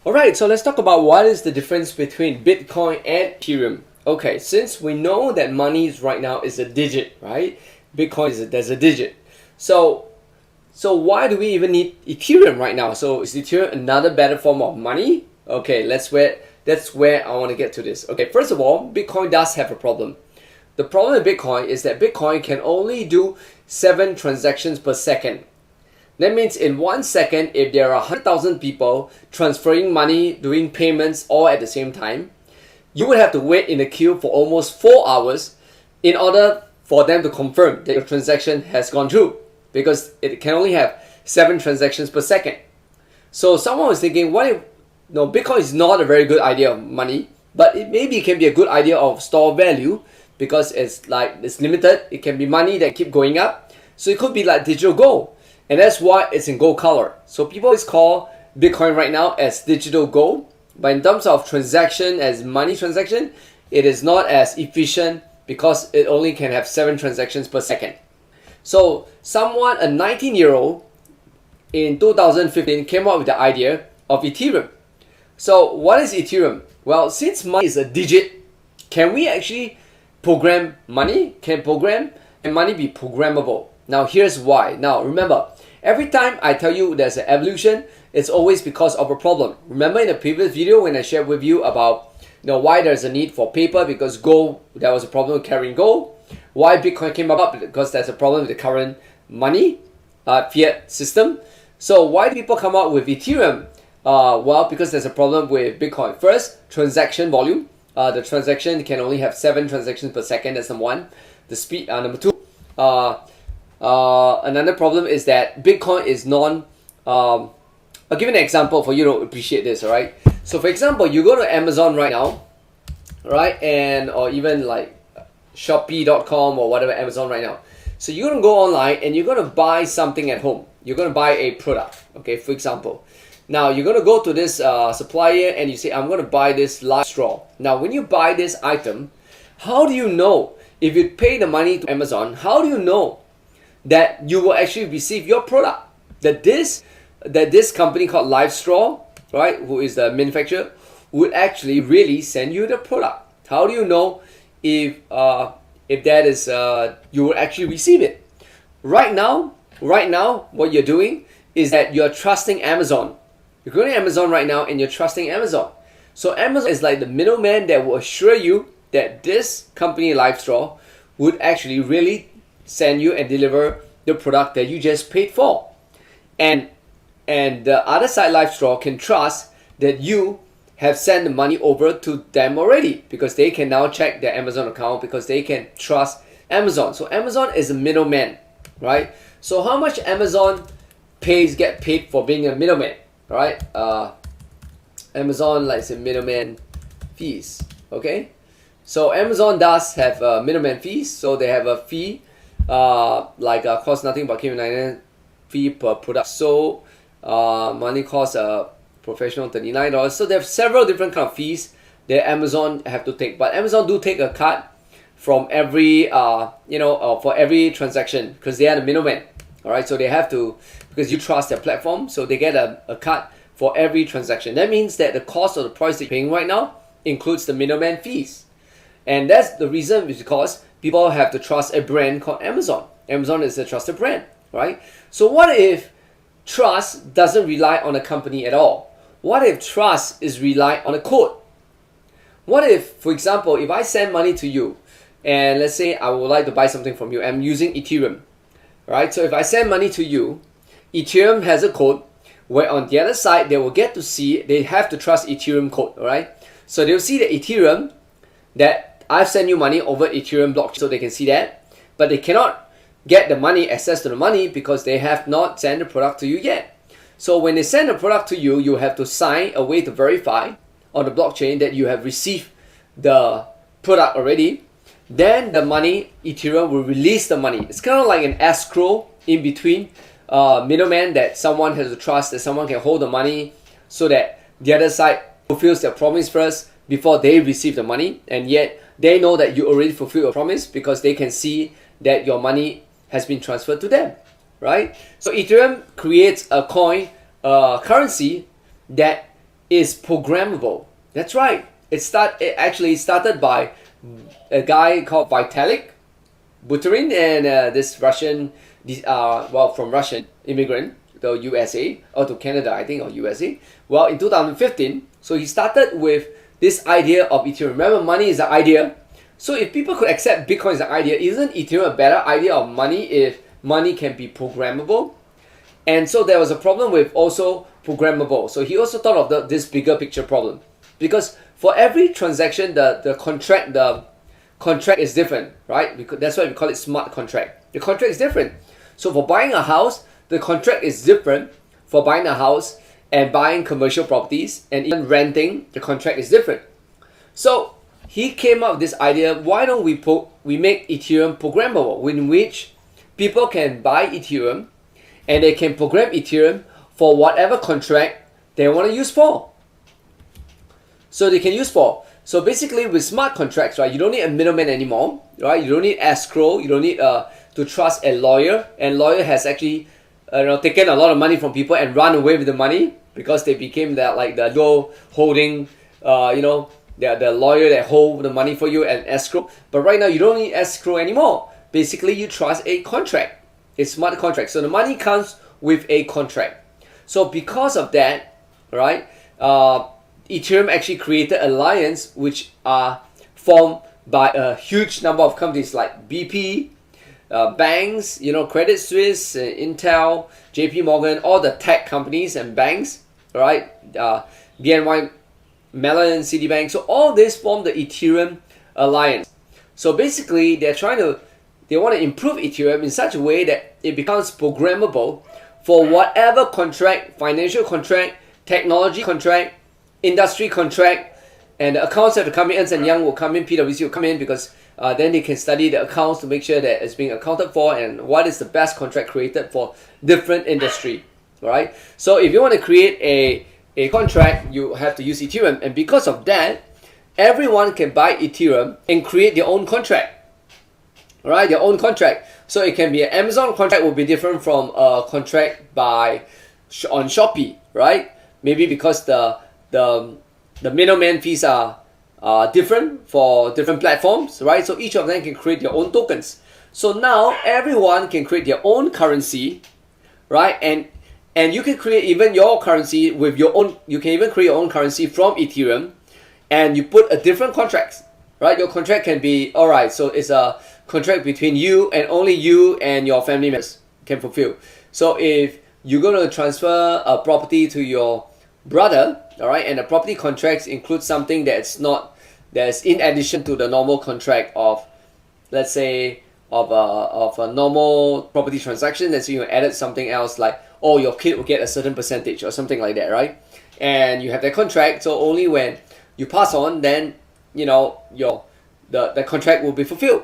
Alright, so let's talk about what is the difference between Bitcoin and Ethereum. Okay, since we know that money right now is a digit, right? Bitcoin there's a digit. So why do we even need Ethereum right now? So is Ethereum another better form of money? Okay, that's where I want to get to this. Okay, first of all, Bitcoin does have a problem. The problem with Bitcoin is that Bitcoin can only do 7 transactions per second. That means in 1 second, if there are 100,000 people transferring money, doing payments all at the same time, you would have to wait in the queue for almost 4 hours in order for them to confirm that your transaction has gone through, because it can only have 7 transactions per second. So someone was thinking, what if Bitcoin is not a very good idea of money, but maybe it can be a good idea of store value, because it's limited. It can be money that keep going up. So it could be like digital gold. And that's why it's in gold color. So people always call Bitcoin right now as digital gold. But in terms of transaction, as money transaction, it is not as efficient because it only can have 7 transactions per second. So someone, a 19-year-old in 2015, came up with the idea of Ethereum. So what is Ethereum? Well, since money is a digit, can we actually program money? Can money be programmable? Now here's why. Now remember, every time I tell you there's an evolution, it's always because of a problem. Remember in the previous video when I shared with you about why there's a need for paper, because gold, there was a problem with carrying gold. Why Bitcoin came about, because there's a problem with the current money, fiat system. So why do people come up with Ethereum? Well, because there's a problem with Bitcoin. First, transaction volume. The transaction can only have 7 transactions per second. That's number one. The speed, number two. Another problem is that Bitcoin is I'll give an example for you to appreciate this, alright? So for example, you go to Amazon right now, right? Or even like Shopee.com or whatever, Amazon right now. So you're going to go online and you're going to buy something at home. You're going to buy a product, okay, for example. Now you're going to go to this supplier and you say, I'm going to buy this live straw. Now when you buy this item, how do you know, if you pay the money to Amazon, how do you know that you will actually receive your product? That this company called Live Straw, right, who is the manufacturer, would actually really send you the product. How do you know if that is you will actually receive it? Right now, what you're doing is that you're trusting Amazon. You're going to Amazon right now and you're trusting Amazon. So Amazon is like the middleman that will assure you that this company Live Straw would actually really send you and deliver the product that you just paid for. And the other side, Live Straw, can trust that you have sent the money over to them already, because they can now check their Amazon account, because they can trust Amazon. So Amazon is a middleman, right? So how much Amazon get paid for being a middleman, right? Amazon likes a middleman fees, okay? So Amazon does have middleman fees. So they have a fee cost nothing but $99 fee per product. So money costs a professional $39. So they have several different kind of fees that Amazon have to take. But Amazon do take a cut from every for every transaction, because they are the middleman. All right, so they have to, because you trust their platform, so they get a cut for every transaction. That means that the cost of the price they're paying right now includes the middleman fees. And that's the reason, because people have to trust a brand called Amazon. Amazon is a trusted brand, right? So what if trust doesn't rely on a company at all? What if trust is rely on a code? What if, for example, if I send money to you, and let's say I would like to buy something from you, I'm using Ethereum, right? So if I send money to you, Ethereum has a code where on the other side, they will get to see, they have to trust Ethereum code, all right? So they'll see the Ethereum, that I've sent you money over Ethereum blockchain, so they can see that, but they cannot get the money, access to the money, because they have not sent the product to you yet. So when they send the product to you, you have to sign a way to verify on the blockchain that you have received the product already. Then the money, Ethereum will release the money. It's kind of like an escrow in between middleman, that someone has to trust that someone can hold the money, so that the other side fulfills their promise first before they receive the money, and yet they know that you already fulfilled your promise, because they can see that your money has been transferred to them, right? So Ethereum creates a coin, currency that is programmable. That's right. It actually started by a guy called Vitalik Buterin and this Russian, from Russian immigrant to USA or to Canada, I think, or USA. Well, in 2015, so he started with this idea of Ethereum. Remember, money is an idea. So if people could accept Bitcoin as an idea, isn't Ethereum a better idea of money if money can be programmable? And so there was a problem with also programmable. So he also thought of this bigger picture problem, because for every transaction, the contract is different, right? Because that's why we call it smart contract. The contract is different. So for buying a house, the contract is different for buying a house and buying commercial properties, and even renting, the contract is different. So he came up with this idea, why don't we make Ethereum programmable, in which people can buy Ethereum and they can program Ethereum for whatever contract they want to use for. So they can use for. So basically with smart contracts, right, you don't need a middleman anymore, right? You don't need escrow, you don't need to trust a lawyer, and lawyer has actually taken a lot of money from people and run away with the money because they became the low holding, the lawyer that hold the money for you and escrow. But right now you don't need escrow anymore. Basically you trust a contract, a smart contract. So the money comes with a contract. So because of that, right, Ethereum actually created alliance which are formed by a huge number of companies like BP, banks, Credit Suisse, Intel, JP Morgan, all the tech companies and banks, right? BNY Mellon, Citibank. So all this form the Ethereum alliance. So basically they want to improve Ethereum in such a way that it becomes programmable for whatever contract, financial contract, technology contract, industry contract, and the accounts have to come in. Ernst & Young will come in, PwC will come in, because then they can study the accounts to make sure that it's being accounted for and what is the best contract created for different industry. Alright, so if you want to create a contract, you have to use Ethereum, and because of that, everyone can buy Ethereum and create their own contract. Alright, their own contract. So it can be an Amazon contract, will be different from a contract on Shopee, right? Maybe because the middleman fees are different for different platforms, right? So each of them can create their own tokens. So now everyone can create their own currency, right? And you can create even your currency with your own. You can even create your own currency from Ethereum, and you put a different contract, right? Your contract can be, alright, so it's a contract between you and only you and your family members can fulfill. So if you're going to transfer a property to your brother, alright, and the property contracts include something that's in addition to the normal contract of, let's say, of a normal property transaction, let's say you added something else like, oh, your kid will get a certain percentage or something like that, right? And you have that contract, so only when you pass on, then the contract will be fulfilled,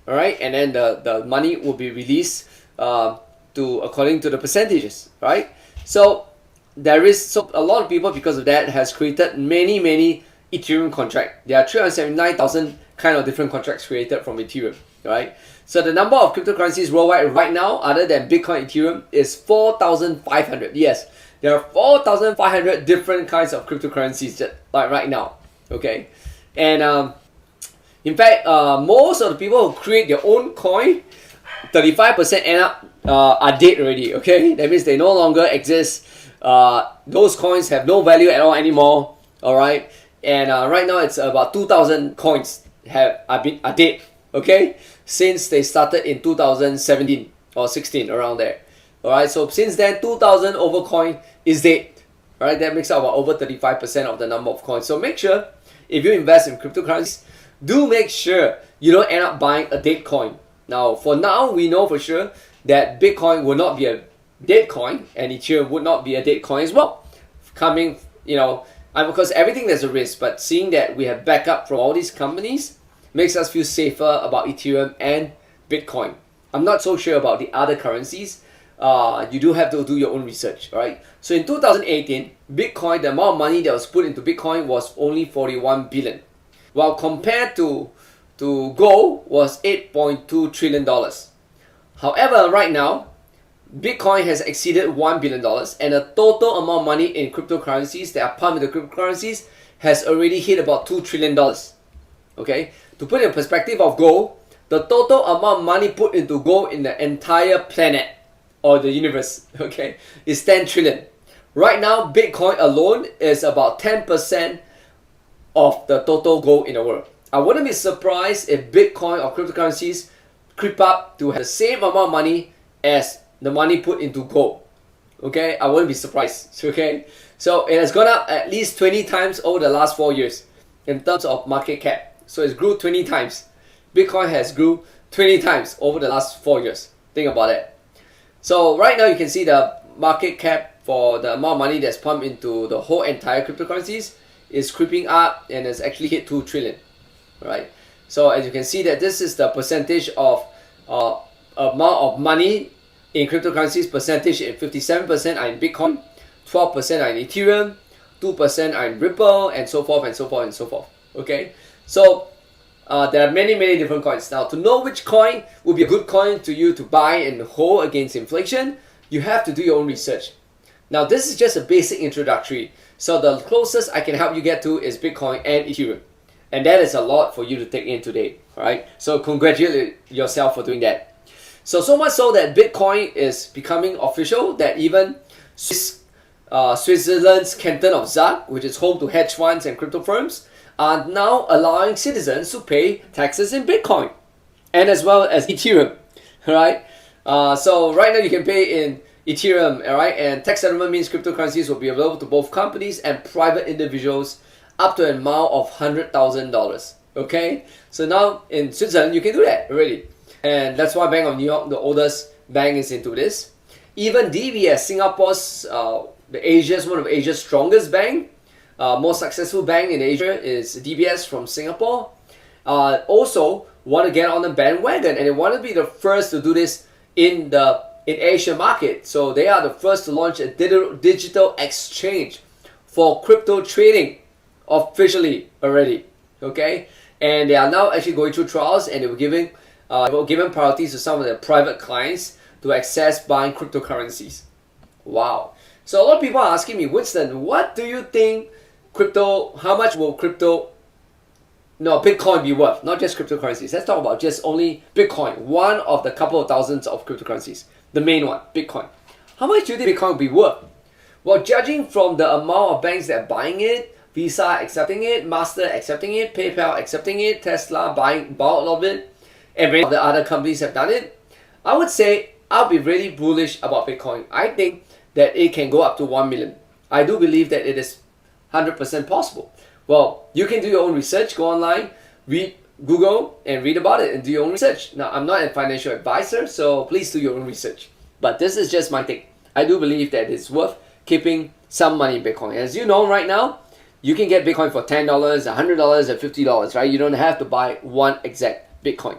all right, and then the money will be released according to the percentages, right? So a lot of people, because of that, has created many Ethereum contracts. There are 379,000 kind of different contracts created from Ethereum, right? So the number of cryptocurrencies worldwide right now, other than Bitcoin, Ethereum, is 4,500. Yes, there are 4,500 different kinds of cryptocurrencies right now. Okay, and in fact, most of the people who create their own coin, 35% end up are dead already. Okay, that means they no longer exist. Those coins have no value at all anymore. All right, and right now it's about 2,000 coins are dead. Okay, since they started in 2017 or 16, around there. All right, so since then 2,000 over coin is dead. All right, that makes up about over 35% of the number of coins. So make sure if you invest in cryptocurrencies, do make sure you don't end up buying a dead coin. Now, for now, we know for sure that Bitcoin will not be a dead coin, and Ethereum would not be a dead coin as well. Because everything there's a risk, but seeing that we have backup from all these companies makes us feel safer about Ethereum and Bitcoin. I'm not so sure about the other currencies. You do have to do your own research, alright? So in 2018, Bitcoin, the amount of money that was put into Bitcoin was only 41 billion. While compared to gold was $8.2 trillion. However, right now, Bitcoin has exceeded $1 billion, and the total amount of money in cryptocurrencies that are pumped into cryptocurrencies has already hit about $2 trillion. Okay, to put it in perspective of gold, the total amount of money put into gold in the entire planet or the universe, okay, is 10 trillion. Right now, Bitcoin alone is about 10% of the total gold in the world. I wouldn't be surprised if Bitcoin or cryptocurrencies creep up to have the same amount of money as the money put into gold. Okay, I wouldn't be surprised. Okay, so it has gone up at least 20 times over the last 4 years in terms of market cap. So it's grew 20 times. Bitcoin has grew 20 times over the last 4 years. Think about it. So right now you can see the market cap for the amount of money that's pumped into the whole entire cryptocurrencies is creeping up and has actually hit 2 trillion. Right? So as you can see that this is the percentage of amount of money in cryptocurrencies. Percentage in 57% are in Bitcoin, 12% are in Ethereum, 2% are in Ripple, and so forth and so forth and so forth. Okay, so there are many different coins. Now, to know which coin would be a good coin to you to buy and hold against inflation, you have to do your own research. Now, this is just a basic introductory. So the closest I can help you get to is Bitcoin and Ethereum. And that is a lot for you to take in today. Alright, so congratulate yourself for doing that. So much so that Bitcoin is becoming official, that even Switzerland's canton of Zug, which is home to hedge funds and crypto firms, are now allowing citizens to pay taxes in Bitcoin and as well as Ethereum. Right? So right now you can pay in Ethereum, alright, and tax settlement means cryptocurrencies will be available to both companies and private individuals up to an amount of $100,000. Okay, so now in Switzerland you can do that already, and that's why Bank of New York, the oldest bank, is into this. Even DBS, Singapore's one of Asia's strongest bank, most successful bank in Asia is DBS from Singapore. Also want to get on the bandwagon, and they want to be the first to do this in Asia market. So they are the first to launch a digital exchange for crypto trading officially already. Okay, and they are now actually going through trials, and they were giving priorities to some of their private clients to access buying cryptocurrencies. Wow. So a lot of people are asking me, Winston, what do you think how much will Bitcoin be worth? Not just cryptocurrencies. Let's talk about just only Bitcoin, one of the couple of thousands of cryptocurrencies. The main one, Bitcoin. How much do you think Bitcoin will be worth? Well, judging from the amount of banks that are buying it, Visa accepting it, Master accepting it, PayPal accepting it, Tesla bought a lot of it, and many of the other companies have done it, I would say I'll be really bullish about Bitcoin. I think that it can go up to 1 million. I do believe that it is 100% possible. Well, you can do your own research, go online, Google and read about it and do your own research. Now, I'm not a financial advisor, so please do your own research. But this is just my take. I do believe that it's worth keeping some money in Bitcoin. As you know, right now, you can get Bitcoin for $10, $100, and $50, right? You don't have to buy one exact Bitcoin.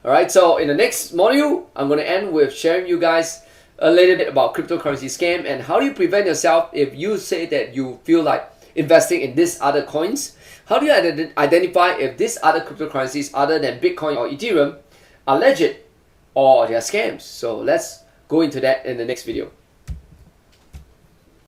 Alright, so in the next module, I'm going to end with sharing you guys a little bit about cryptocurrency scam and how do you prevent yourself if you say that you feel like investing in these other coins. How do you identify if these other cryptocurrencies other than Bitcoin or Ethereum are legit or they are scams? So let's go into that in the next video.